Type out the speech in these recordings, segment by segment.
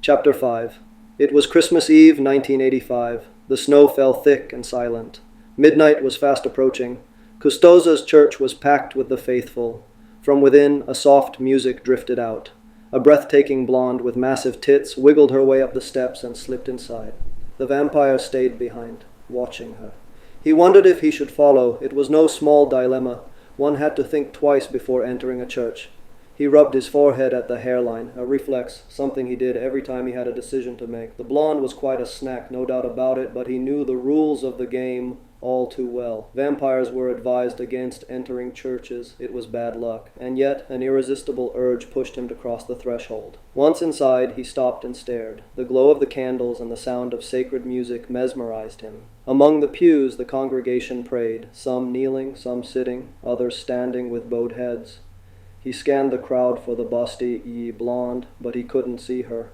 Chapter 5. It was Christmas Eve, 1985. The snow fell thick and silent. Midnight was fast approaching. Custoza's church was packed with the faithful. From within, a soft music drifted out. A breathtaking blonde with massive tits wiggled her way up the steps and slipped inside. The vampire stayed behind, watching her. He wondered if he should follow. It was no small dilemma. One had to think twice before entering a church. He rubbed his forehead at the hairline, a reflex, something he did every time he had a decision to make. The blonde was quite a snack, no doubt about it, but he knew the rules of the game all too well. Vampires were advised against entering churches. It was bad luck, and yet an irresistible urge pushed him to cross the threshold. Once inside, he stopped and stared. The glow of the candles and the sound of sacred music mesmerized him. Among the pews, the congregation prayed, some kneeling, some sitting, others standing with bowed heads. He scanned the crowd for the busty blonde, but he couldn't see her.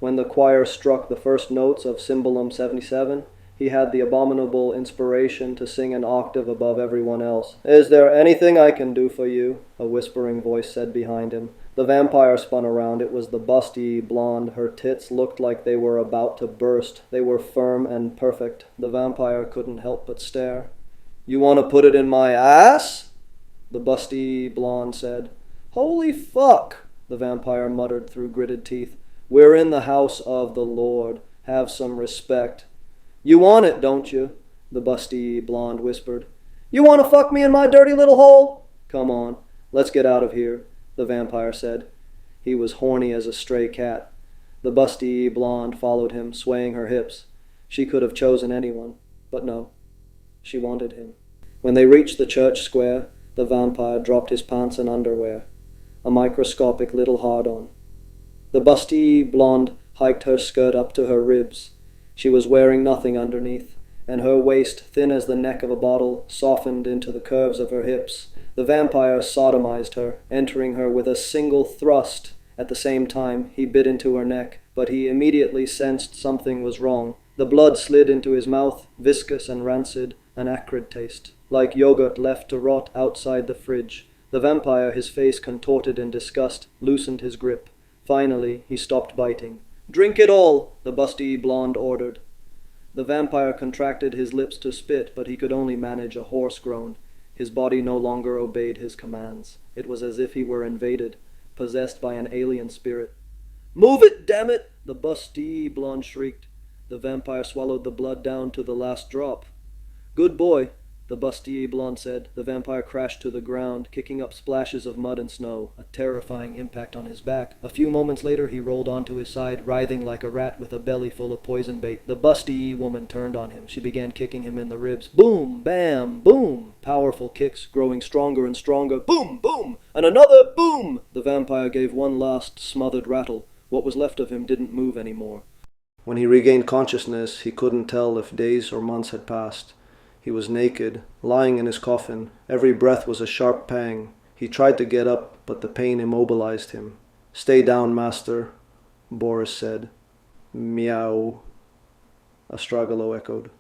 When the choir struck the first notes of Cymbalum 77, he had the abominable inspiration to sing an octave above everyone else. "Is there anything I can do for you?" a whispering voice said behind him. The vampire spun around. It was the busty blonde. Her tits looked like they were about to burst. They were firm and perfect. The vampire couldn't help but stare. "You want to put it in my ass?" the busty blonde said. "Holy fuck," the vampire muttered through gritted teeth. "We're in the house of the Lord. Have some respect." "You want it, don't you?" the busty blonde whispered. "You want to fuck me in my dirty little hole?" "Come on, let's get out of here," the vampire said. He was horny as a stray cat. The busty blonde followed him, swaying her hips. She could have chosen anyone, but no. She wanted him. When they reached the church square, the vampire dropped his pants and underwear. A microscopic little hard-on. The busty blonde hiked her skirt up to her ribs. She was wearing nothing underneath, and her waist, thin as the neck of a bottle, softened into the curves of her hips. The vampire sodomized her, entering her with a single thrust. At the same time, he bit into her neck, but he immediately sensed something was wrong. The blood slid into his mouth, viscous and rancid, an acrid taste, like yogurt left to rot outside the fridge. The vampire, his face contorted in disgust, loosened his grip. Finally, he stopped biting. "Drink it all," the busty blonde ordered. The vampire contracted his lips to spit, but he could only manage a hoarse groan. His body no longer obeyed his commands. It was as if he were invaded, possessed by an alien spirit. "Move it, damn it!" the busty blonde shrieked. The vampire swallowed the blood down to the last drop. "Good boy," the busty blonde said. The vampire crashed to the ground, kicking up splashes of mud and snow, a terrifying impact on his back. A few moments later he rolled onto his side, writhing like a rat with a belly full of poison bait. The busty woman turned on him. She began kicking him in the ribs. Boom, bam, boom. Powerful kicks, growing stronger and stronger. Boom, boom, and another boom. The vampire gave one last smothered rattle. What was left of him didn't move anymore. When he regained consciousness, he couldn't tell if days or months had passed. He was naked, lying in his coffin. Every breath was a sharp pang. He tried to get up, but the pain immobilized him. "Stay down, master," Boris said. "Meow," Astragalo echoed.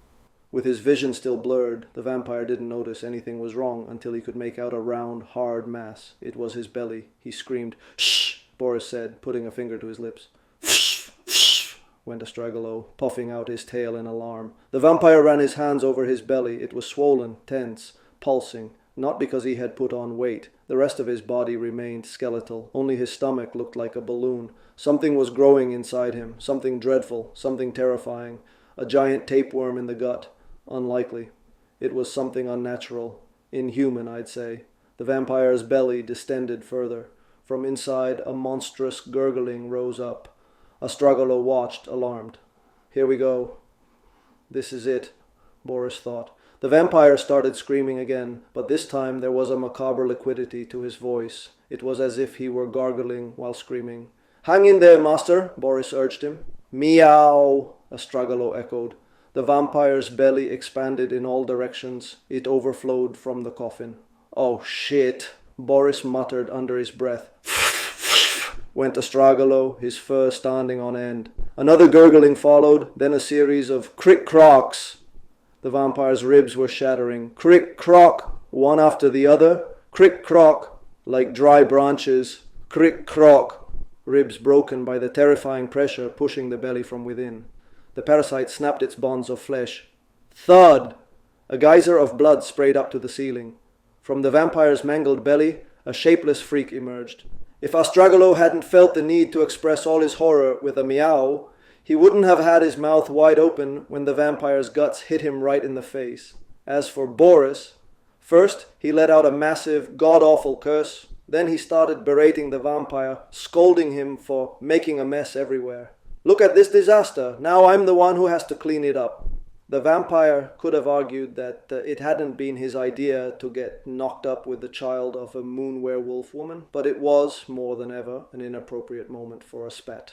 With his vision still blurred, the vampire didn't notice anything was wrong until he could make out a round, hard mass. It was his belly. He screamed. "Shh," Boris said, putting a finger to his lips. Went Astragalo, puffing out his tail in alarm. The vampire ran his hands over his belly. It was swollen, tense, pulsing, not because he had put on weight. The rest of his body remained skeletal. Only his stomach looked like a balloon. Something was growing inside him, something dreadful, something terrifying. A giant tapeworm in the gut. Unlikely. It was something unnatural. Inhuman, I'd say. The vampire's belly distended further. From inside, a monstrous gurgling rose up. Astragalo watched, alarmed. "Here we go." "This is it," Boris thought. The vampire started screaming again, but this time there was a macabre liquidity to his voice. It was as if he were gargling while screaming. "Hang in there, master," Boris urged him. "Meow," Astragalo echoed. The vampire's belly expanded in all directions. It overflowed from the coffin. "Oh shit," Boris muttered under his breath. Went Astragalo, his fur standing on end. Another gurgling followed, then a series of crick-crocks. The vampire's ribs were shattering. Crick-crock, one after the other. Crick-crock, like dry branches. Crick-crock, ribs broken by the terrifying pressure pushing the belly from within. The parasite snapped its bonds of flesh. Thud! A geyser of blood sprayed up to the ceiling. From the vampire's mangled belly, a shapeless freak emerged. If Astragalo hadn't felt the need to express all his horror with a meow, he wouldn't have had his mouth wide open when the vampire's guts hit him right in the face. As for Boris, first he let out a massive, god-awful curse. Then he started berating the vampire, scolding him for making a mess everywhere. Look at this disaster. Now I'm the one who has to clean it up. The vampire could have argued that it hadn't been his idea to get knocked up with the child of a moon werewolf woman, but it was, more than ever, an inappropriate moment for a spat.